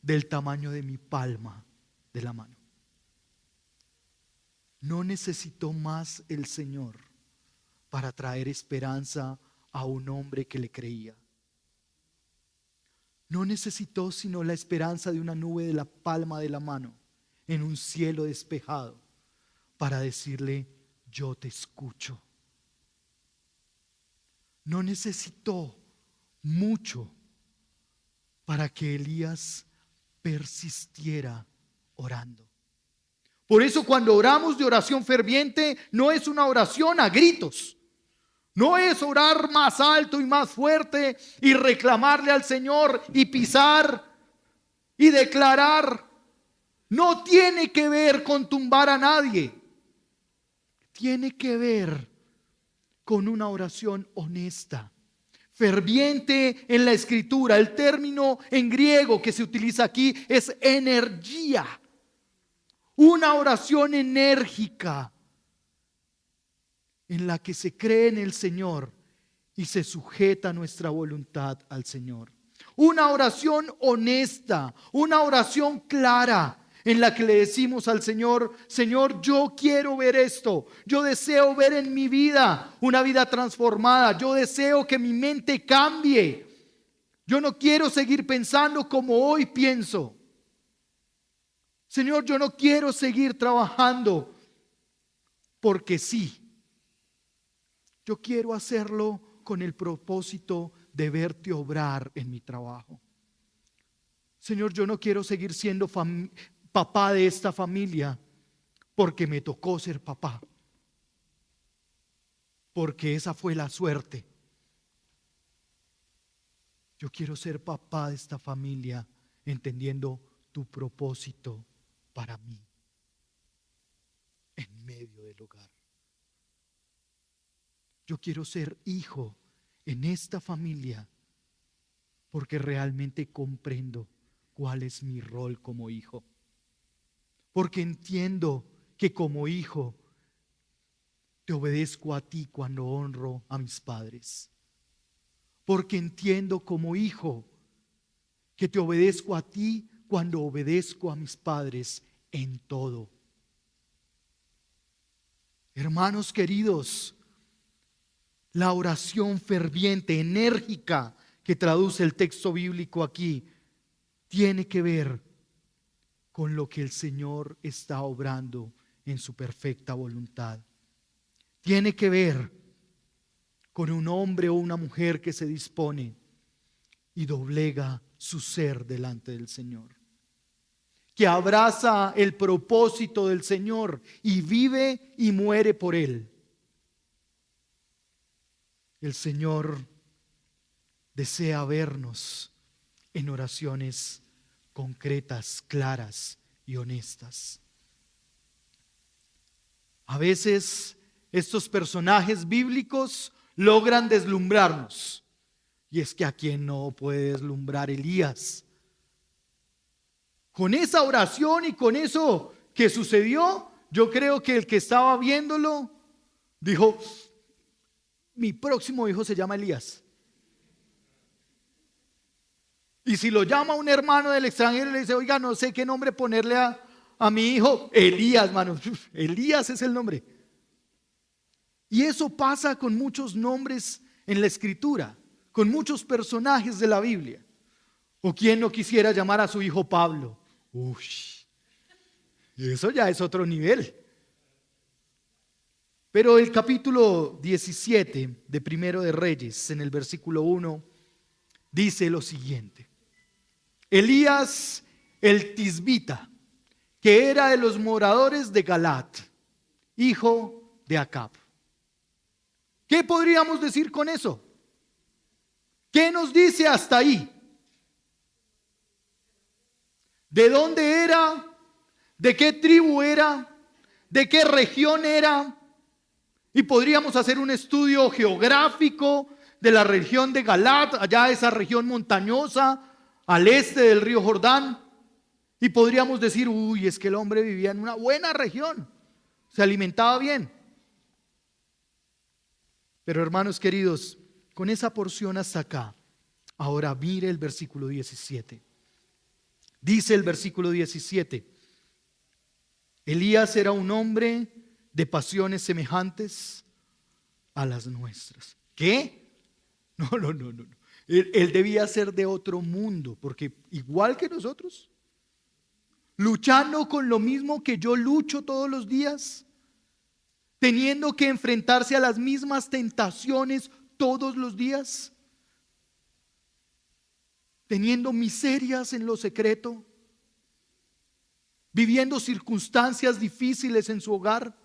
del tamaño de mi palma de la mano. No necesitó más el Señor para traer esperanza a un hombre que le creía. No necesitó sino la esperanza de una nube de la palma de la mano en un cielo despejado para decirle: yo te escucho. No necesitó mucho para que Elías persistiera orando. Por eso cuando oramos de oración ferviente, no es una oración a gritos. No es orar más alto y más fuerte y reclamarle al Señor y pisar y declarar. No tiene que ver con tumbar a nadie. Tiene que ver con una oración honesta, ferviente en la escritura. El término en griego que se utiliza aquí es energía. Una oración enérgica en la que se cree en el Señor y se sujeta nuestra voluntad al Señor. Una oración honesta, una oración clara en la que le decimos al Señor: Señor, yo quiero ver esto. Yo deseo ver en mi vida una vida transformada. Yo deseo que mi mente cambie. Yo no quiero seguir pensando como hoy pienso. Señor, yo no quiero seguir trabajando porque sí. Yo quiero hacerlo con el propósito de verte obrar en mi trabajo. Señor, yo no quiero seguir siendo papá de esta familia porque me tocó ser papá, porque esa fue la suerte. Yo quiero ser papá de esta familia entendiendo tu propósito para mí en medio del hogar. Yo quiero ser hijo en esta familia porque realmente comprendo cuál es mi rol como hijo. Porque entiendo que como hijo te obedezco a ti cuando honro a mis padres. Porque entiendo como hijo que te obedezco a ti cuando obedezco a mis padres en todo. Hermanos queridos, la oración ferviente, enérgica que traduce el texto bíblico aquí, tiene que ver con lo que el Señor está obrando en su perfecta voluntad. Tiene que ver con un hombre o una mujer que se dispone y doblega su ser delante del Señor, que abraza el propósito del Señor y vive y muere por él. El Señor desea vernos en oraciones concretas, claras y honestas. A veces estos personajes bíblicos logran deslumbrarnos. Y es que a quien no puede deslumbrar Elías. Con esa oración y con eso que sucedió, yo creo que el que estaba viéndolo dijo: mi próximo hijo se llama Elías. Y si lo llama un hermano del extranjero y le dice: oiga, no sé qué nombre ponerle a mi hijo, Elías, hermano. Elías es el nombre. Y eso pasa con muchos nombres en la escritura, con muchos personajes de la Biblia. ¿O quién no quisiera llamar a su hijo Pablo? Eso ya es otro nivel. Pero el capítulo 17 de Primero de Reyes, en el versículo 1, dice lo siguiente: Elías el Tisbita, que era de los moradores de Galat, hijo de Acab. ¿Qué podríamos decir con eso? ¿Qué nos dice hasta ahí? ¿De dónde era? ¿De qué tribu era? de qué región era. Y podríamos hacer un estudio geográfico de la región de Galat, allá esa región montañosa, al este del río Jordán. Y podríamos decir, uy, es que el hombre vivía en una buena región, se alimentaba bien. Pero hermanos queridos, con esa porción hasta acá, ahora mire el versículo 17. Dice el versículo 17, Elías era un hombre de pasiones semejantes a las nuestras. ¿Qué? No. Él debía ser de otro mundo, porque igual que nosotros, luchando con lo mismo que yo lucho todos los días, teniendo que enfrentarse a las mismas tentaciones todos los días, teniendo miserias en lo secreto, viviendo circunstancias difíciles en su hogar.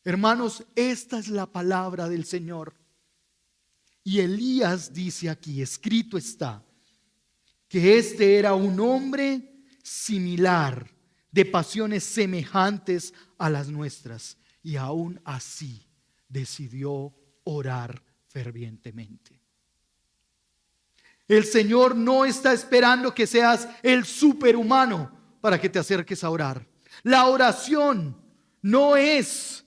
Hermanos, esta es la palabra del Señor. Y Elías dice aquí, escrito está, que este era un hombre similar, de pasiones semejantes a las nuestras, y aún así decidió orar fervientemente. El Señor no está esperando que seas el superhumano para que te acerques a orar. La oración no es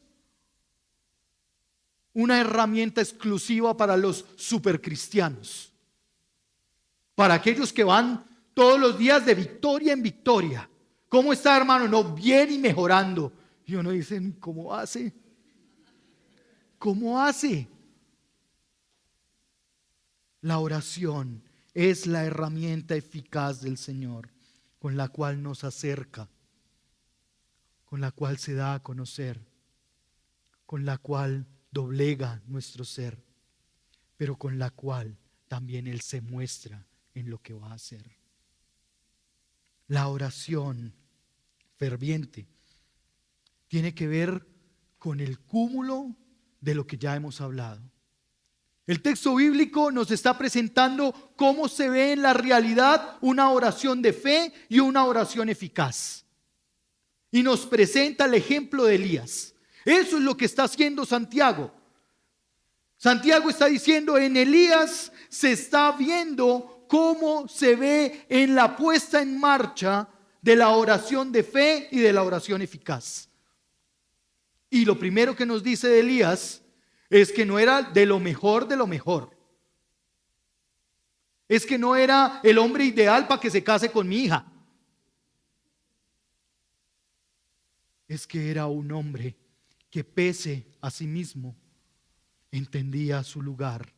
una herramienta exclusiva para los supercristianos, para aquellos que van todos los días de victoria en victoria. ¿Cómo está, hermano? No, bien y mejorando. Y uno dice, ¿cómo hace? ¿Cómo hace? La oración es la herramienta eficaz del Señor, con la cual nos acerca, con la cual se da a conocer, con la cual doblega nuestro ser, pero con la cual también Él se muestra en lo que va a hacer. La oración ferviente tiene que ver con el cúmulo de lo que ya hemos hablado. El texto bíblico nos está presentando cómo se ve en la realidad una oración de fe y una oración eficaz. Y nos presenta el ejemplo de Elías. Eso es lo que está haciendo Santiago. Santiago está diciendo, en Elías se está viendo cómo se ve en la puesta en marcha de la oración de fe y de la oración eficaz. Y lo primero que nos dice de Elías es que no era de lo mejor de lo mejor. Es que no era el hombre ideal para que se case con mi hija. Es que era un hombre que pese a sí mismo entendía su lugar.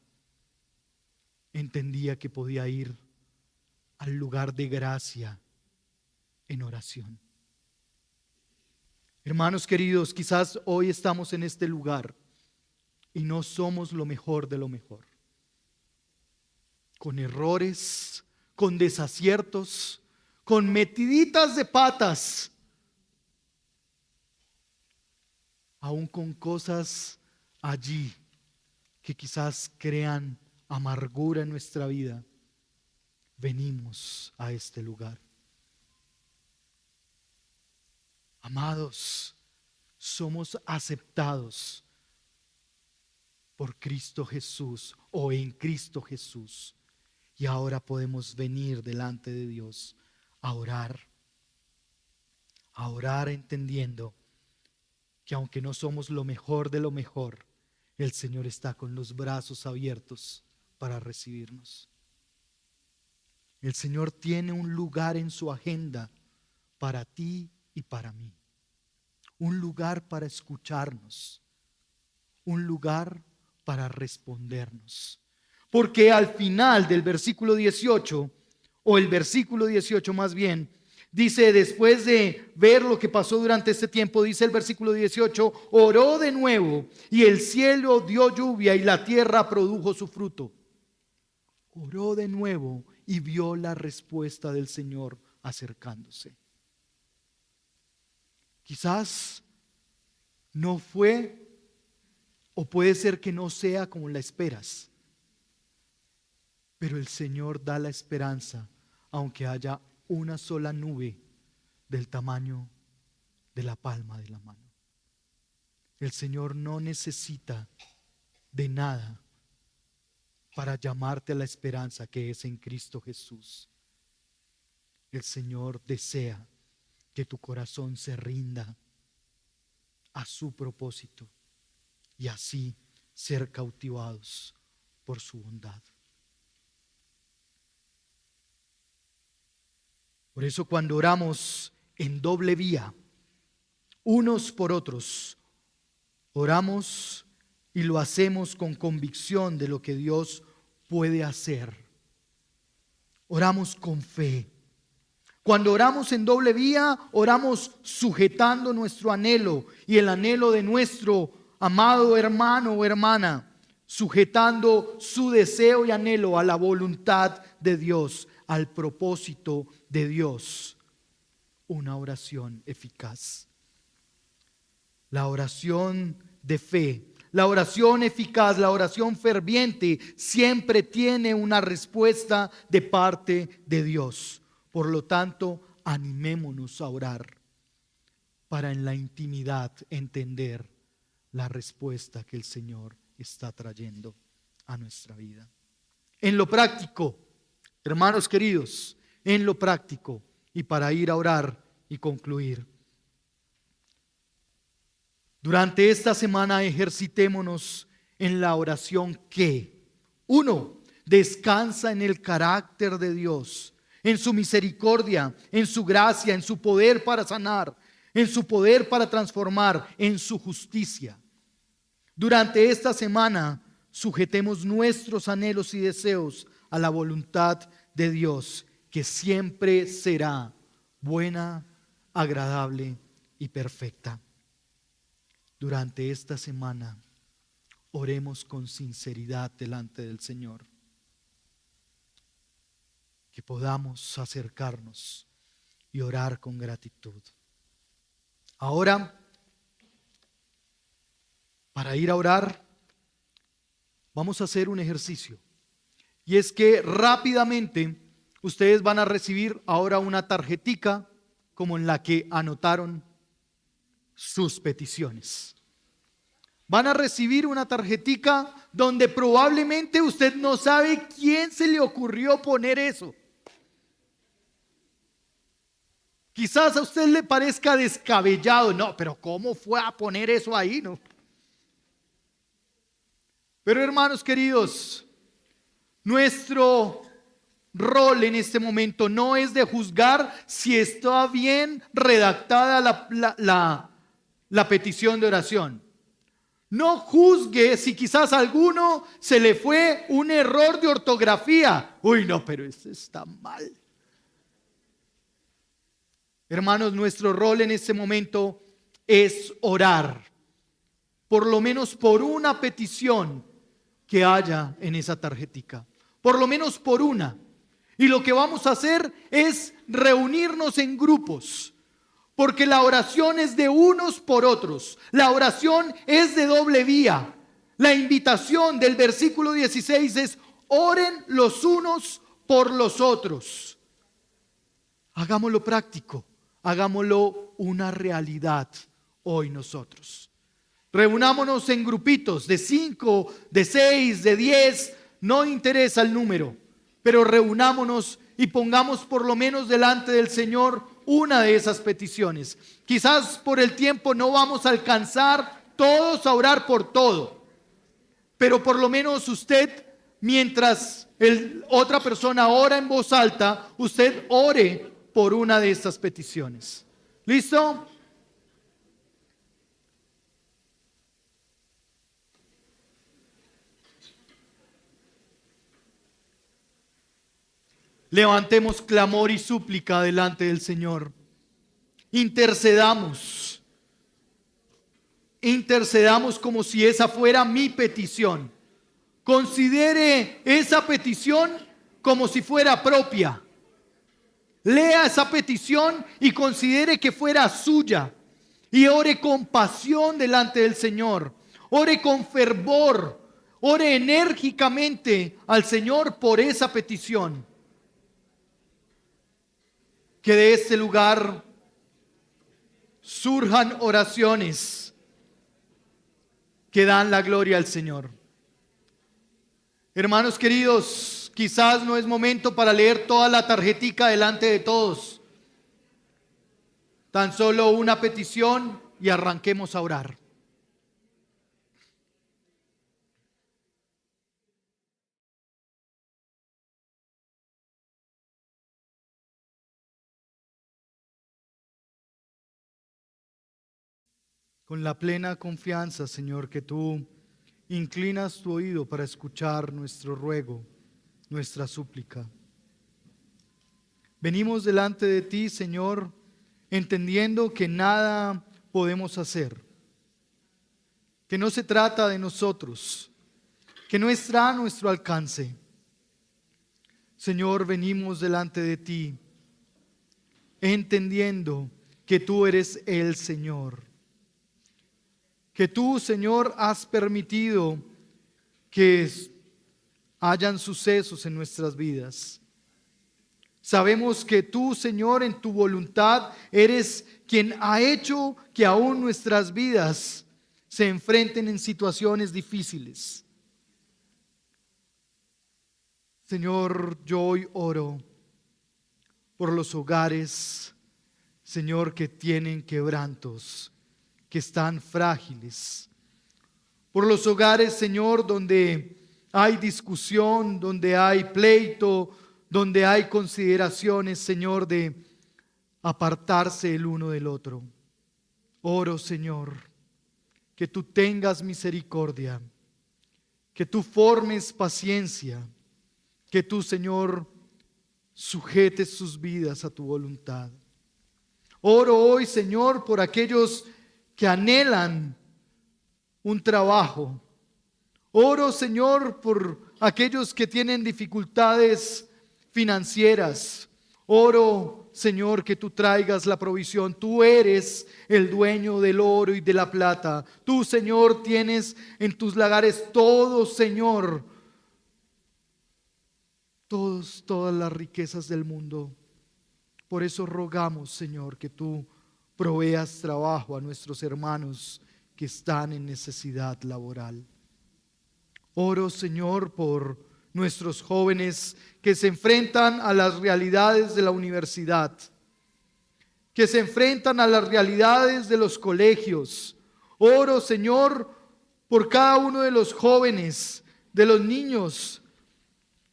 Entendía que podía ir al lugar de gracia en oración. Hermanos queridos, quizás hoy estamos en este lugar y no somos lo mejor de lo mejor. Con errores, con desaciertos, con metiditas de patas, aún con cosas allí que quizás crean amargura en nuestra vida, venimos a este lugar. Amados, somos aceptados por Cristo Jesús o en Cristo Jesús. Y ahora podemos venir delante de Dios a orar entendiendo que aunque no somos lo mejor de lo mejor, el Señor está con los brazos abiertos para recibirnos. El Señor tiene un lugar en su agenda para ti y para mí. Un lugar para escucharnos. Un lugar para respondernos. Porque al final del versículo 18, o el versículo 18 más bien, dice, después de ver lo que pasó durante este tiempo, dice el versículo 18, oró de nuevo y el cielo dio lluvia y la tierra produjo su fruto. Oró de nuevo y vio la respuesta del Señor acercándose. Quizás no fue, o puede ser que no sea como la esperas, pero el Señor da la esperanza, aunque haya una sola nube del tamaño de la palma de la mano. El Señor no necesita de nada para llamarte a la esperanza que es en Cristo Jesús. El Señor desea que tu corazón se rinda a su propósito y así ser cautivados por su bondad. Por eso cuando oramos en doble vía, unos por otros, oramos y lo hacemos con convicción de lo que Dios puede hacer. Oramos con fe. Cuando oramos en doble vía, oramos sujetando nuestro anhelo y el anhelo de nuestro amado hermano o hermana, sujetando su deseo y anhelo a la voluntad de Dios, al propósito de Dios. Una oración eficaz. La oración de fe, la oración eficaz, la oración ferviente siempre tiene una respuesta de parte de Dios. Por lo tanto, animémonos a orar para en la intimidad entender la respuesta que el Señor está trayendo a nuestra vida. En lo práctico, hermanos queridos, en lo práctico, y para ir a orar y concluir. Durante esta semana ejercitémonos en la oración que, uno, descansa en el carácter de Dios, en su misericordia, en su gracia, en su poder para sanar, en su poder para transformar, en su justicia. Durante esta semana sujetemos nuestros anhelos y deseos a la voluntad de Dios, que siempre será buena, agradable y perfecta. Durante esta semana oremos con sinceridad delante del Señor. Que podamos acercarnos y orar con gratitud. Ahora, para ir a orar, vamos a hacer un ejercicio. Y es que rápidamente ustedes van a recibir ahora una tarjetica como en la que anotaron sus peticiones. Van a recibir una tarjetica donde probablemente usted no sabe quién se le ocurrió poner eso. Quizás a usted le parezca descabellado, no, pero ¿cómo fue a poner eso ahí? No. Pero hermanos queridos, nuestro rol en este momento no es de juzgar si está bien redactada la petición de oración. No juzgue si quizás a alguno se le fue un error de ortografía. Uy, no, pero esto está mal. Hermanos, nuestro rol en este momento es orar, por lo menos por una petición que haya en esa tarjetica, por lo menos por una. Y lo que vamos a hacer es reunirnos en grupos, porque la oración es de unos por otros, la oración es de doble vía. La invitación del versículo 16 es: oren los unos por los otros. Hagámoslo práctico, hagámoslo una realidad hoy nosotros. Reunámonos en grupitos de 5, de 6, de 10, no interesa el número, pero reunámonos y pongamos por lo menos delante del Señor una de esas peticiones. Quizás por el tiempo no vamos a alcanzar todos a orar por todo, pero por lo menos usted, mientras otra persona ora en voz alta, usted ore por una de estas peticiones. ¿Listo? Levantemos clamor y súplica delante del Señor. Intercedamos. Intercedamos como si esa fuera mi petición. Considere esa petición como si fuera propia. Lea esa petición y considere que fuera suya. Y ore con pasión delante del Señor. Ore con fervor. Ore enérgicamente al Señor por esa petición. Que de este lugar surjan oraciones que dan la gloria al Señor. Hermanos queridos, quizás no es momento para leer toda la tarjetica delante de todos. Tan solo una petición y arranquemos a orar. Con la plena confianza, Señor, que tú inclinas tu oído para escuchar nuestro ruego, nuestra súplica. Venimos delante de ti, Señor, entendiendo que nada podemos hacer, que no se trata de nosotros, que no está a nuestro alcance. Señor, venimos delante de ti, entendiendo que tú eres el Señor, que tú, Señor, has permitido que hayan sucesos en nuestras vidas. Sabemos que tú, Señor, en tu voluntad eres quien ha hecho que aún nuestras vidas se enfrenten en situaciones difíciles. Señor, yo hoy oro por los hogares, Señor, que tienen quebrantos, que están frágiles. Por los hogares, Señor, donde hay discusión, donde hay pleito, donde hay consideraciones, Señor, de apartarse el uno del otro. Oro, Señor, que tú tengas misericordia, que tú formes paciencia, que tú, Señor, sujetes sus vidas a tu voluntad. Oro hoy, Señor, por aquellos que anhelan un trabajo. Oro, Señor, por aquellos que tienen dificultades financieras. Oro, Señor, que tú traigas la provisión. Tú eres el dueño del oro y de la plata. Tú, Señor, tienes en tus lagares todo, Señor, todas las riquezas del mundo. Por eso rogamos, Señor, que tú proveas trabajo a nuestros hermanos que están en necesidad laboral. Oro, Señor, por nuestros jóvenes que se enfrentan a las realidades de la universidad, que se enfrentan a las realidades de los colegios. Oro, Señor, por cada uno de los jóvenes, de los niños,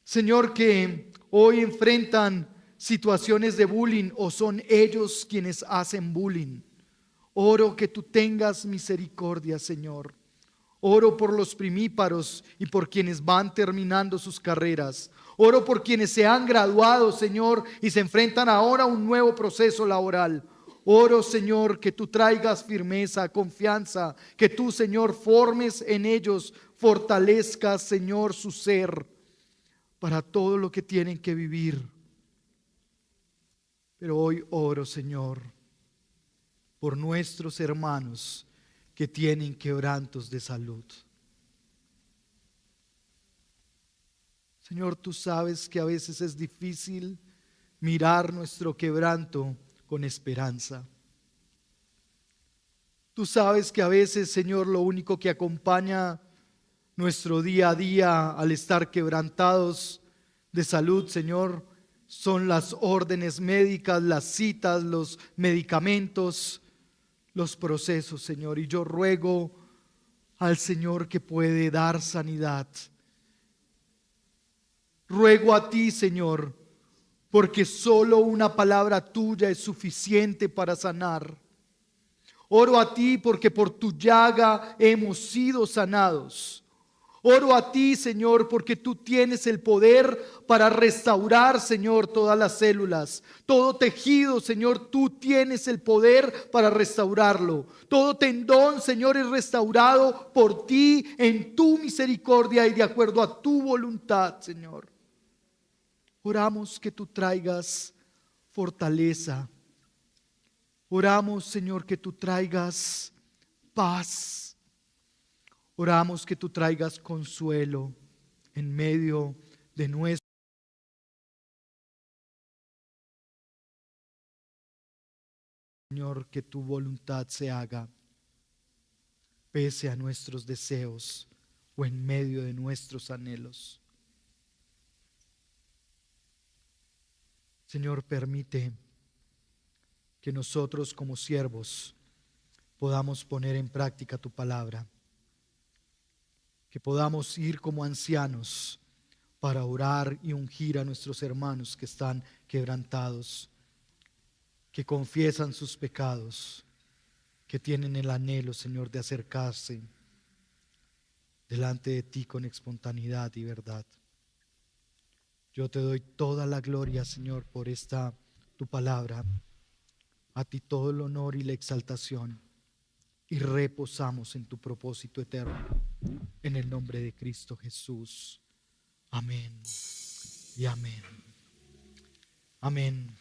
Señor, que hoy enfrentan situaciones de bullying o son ellos quienes hacen bullying. Oro que tú tengas misericordia, Señor. Oro por los primíparos y por quienes van terminando sus carreras. Oro por quienes se han graduado, Señor, y se enfrentan ahora a un nuevo proceso laboral. Oro, Señor, que tú traigas firmeza, confianza, que tú, Señor, formes en ellos, fortalezcas, Señor, su ser para todo lo que tienen que vivir. Pero hoy oro, Señor, por nuestros hermanos que tienen quebrantos de salud. Señor, tú sabes que a veces es difícil mirar nuestro quebranto con esperanza. Tú sabes que a veces, Señor, lo único que acompaña nuestro día a día al estar quebrantados de salud, Señor, son las órdenes médicas, las citas, los medicamentos, los procesos, Señor. Y yo ruego al Señor que puede dar sanidad. Ruego a ti, Señor, porque solo una palabra tuya es suficiente para sanar. Oro a ti porque por tu llaga hemos sido sanados. Oro a ti, Señor, porque tú tienes el poder para restaurar, Señor, todas las células. Todo tejido, Señor, tú tienes el poder para restaurarlo. Todo tendón, Señor, es restaurado por ti en tu misericordia y de acuerdo a tu voluntad, Señor. Oramos que tú traigas fortaleza. Oramos, Señor, que tú traigas paz. Oramos que tú traigas consuelo en medio de nuestro Señor, que tu voluntad se haga pese a nuestros deseos o en medio de nuestros anhelos. Señor, permite que nosotros como siervos podamos poner en práctica tu palabra, que podamos ir como ancianos para orar y ungir a nuestros hermanos que están quebrantados, que confiesan sus pecados, que tienen el anhelo, Señor, de acercarse delante de ti con espontaneidad y verdad. Yo te doy toda la gloria, Señor, por esta tu palabra. A ti todo el honor y la exaltación. Y reposamos en tu propósito eterno. En el nombre de Cristo Jesús. Amén y amén. Amén.